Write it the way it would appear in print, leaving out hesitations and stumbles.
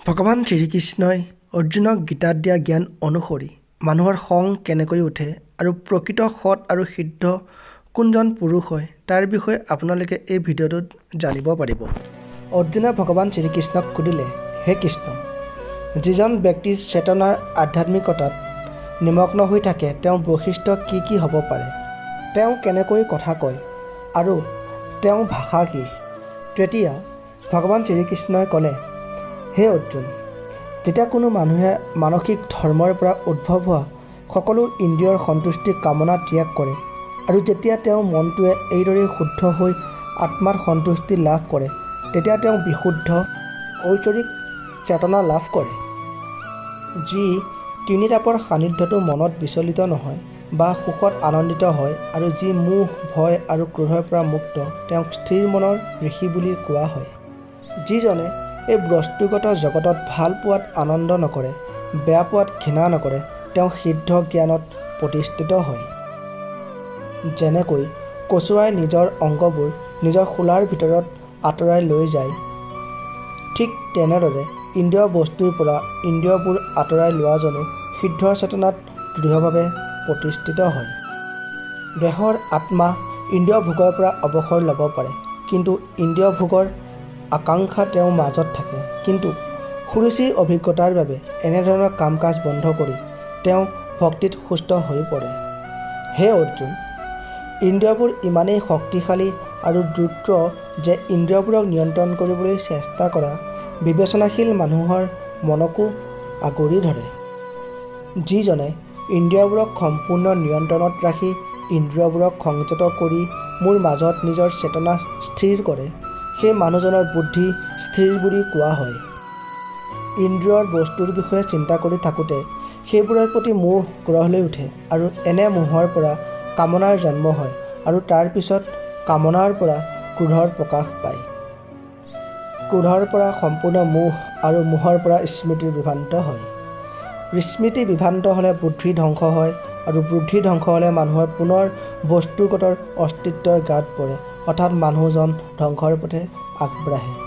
ভগৱান শ্ৰীকৃষ্ণই অৰ্জুনক গীতাত দিয়া জ্ঞান অনুসৰি মানুহৰ খং কেনেকৈ উঠে আৰু প্ৰকৃত সৎ আৰু সিদ্ধ কোনজন পুৰুষ হয় তাৰ বিষয়ে আপোনালোকে এই ভিডিঅ'টোত জানিব পাৰিব। অৰ্জুনে ভগৱান শ্ৰীকৃষ্ণক সুধিলে, হে কৃষ্ণ, যিজন ব্যক্তিৰ চেতনাৰ আধ্যাত্মিকতাত নিমগ্ন হৈ থাকে তেওঁৰ বৈশিষ্ট্য কি কি হ'ব পাৰে? তেওঁ কেনেকৈ কথা কয় আৰু তেওঁৰ ভাষা কি? তেতিয়া ভগৱান শ্ৰীকৃষ্ণই ক'লে, হে অৰ্জুন, যেতিয়া কোনো মানুহে মানসিক ধৰ্মৰ পৰা উদ্ভৱ হোৱা সকলো ইন্দ্ৰিয়ৰ সন্তুষ্টি কামনা ত্যাগ কৰে আৰু যেতিয়া তেওঁৰ মনটোৱে এইদৰে শুদ্ধ হৈ আত্মাৰ সন্তুষ্টি লাভ কৰে তেতিয়া তেওঁ বিশুদ্ধ ঐশ্বৰিক চেতনা লাভ কৰে, যি তিনি তাপৰ সান্নিধ্যতো মনত বিচলিত নহয় বা সুখত আনন্দিত হয় আৰু যি মোহ ভয় আৰু ক্ৰোধৰ পৰা মুক্ত তেওঁক স্থিৰ মনৰ ঋষি বুলি কোৱা হয়। যিজনে এই বস্তুগত জগতত ভাল পোৱাত আনন্দ নকৰে, বেয়া পোৱাত ঘৃণা নকৰে, তেওঁ সিদ্ধ জ্ঞানত প্ৰতিষ্ঠিত হয়। যেনেকৈ কচুৱাই নিজৰ অংগবোৰ নিজৰ খোলাৰ ভিতৰত আঁতৰাই লৈ যায়, ঠিক তেনেদৰে ইন্দ্ৰিয় বস্তুৰ পৰা ইন্দ্ৰিয়বোৰ আঁতৰাই লোৱাজনো সিদ্ধ চেতনাত দৃঢ়ভাৱে প্ৰতিষ্ঠিত হয়। দেহৰ আত্মা ইন্দ্ৰিয় ভোগৰ পৰা অৱসৰ ল'ব পাৰে, কিন্তু ইন্দ্ৰিয় ভোগৰ আকাংক্ষা তেওঁৰ মাজত থাকে। কিন্তু সুৰুচিৰ অভিজ্ঞতাৰ বাবে এনেধৰণৰ কাম কাজ বন্ধ কৰি তেওঁ ভক্তিত সুস্থ হৈ পৰে। হে অৰ্জুন, ইন্দ্ৰিয়বোৰ ইমানেই শক্তিশালী আৰু দ্ৰুত যে ইন্দ্ৰিয়বোৰক নিয়ন্ত্ৰণ কৰিবলৈ চেষ্টা কৰা বিবেচনাশীল মানুহৰ মনকো আগুৰি ধৰে। যিজনে ইন্দ্ৰিয়বোৰক সম্পূৰ্ণ নিয়ন্ত্ৰণত ৰাখি ইন্দ্ৰিয়বোৰক সংযত কৰি মোৰ মাজত নিজৰ চেতনা স্থিৰ কৰে, সেই মানুহজনৰ বুদ্ধি স্থিৰ বুলি কোৱা হয়। ইন্দ্ৰিয়ৰ বস্তুৰ বিষয়ে চিন্তা কৰি থাকোঁতে সেইবোৰৰ প্ৰতি মোহ গ্ৰহ লৈ উঠে আৰু এনে মোহৰ পৰা কামনাৰ জন্ম হয় আৰু তাৰ পিছত কামনাৰ পৰা ক্ৰোধৰ প্ৰকাশ পায়। ক্ৰোধৰ পৰা সম্পূৰ্ণ মোহ আৰু মোহৰ পৰা স্মৃতি বিভ্ৰান্ত হয়। স্মৃতি বিভ্ৰান্ত হ'লে বুদ্ধি ধ্বংস হয় আৰু বুদ্ধি ধ্বংস হ'লে মানুহৰ পুনৰ বস্তুগত অস্তিত্বৰ গাত পৰে, অৰ্থাৎ মানুহজন ধ্বংসৰ পথে আগবাঢ়ে।